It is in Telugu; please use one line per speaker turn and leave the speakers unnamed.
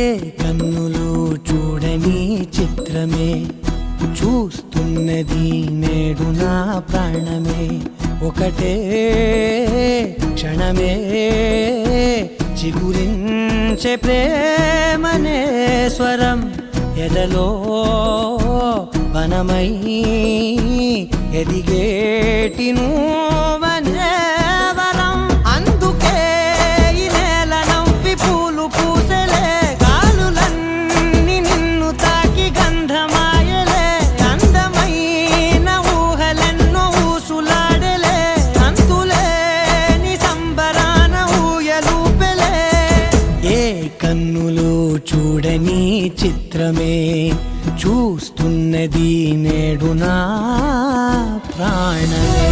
ఏ కన్నులు చూడని చిత్రమే చూస్తున్నది నేడు నా ప్రాణమే. ఒకటే క్షణమే చిగురించే ప్రేమనే స్వరం ఎదలో వనమై ఎదిగేటి నువ్వనే వరం. అందుకే ఈ నేల నవ్వి పూలు పూసలే, గాలులన్నీ నిన్ను తాకి గంధమాయలే. అందమైన ఊహలెన్నో ఊసులాడలే, అంతులేని సంబరాన ఊయలూపెలే. ఏ కన్నులు చూడని చిత్రమే చూస్తున్నది నేడు నా ప్రాణమే.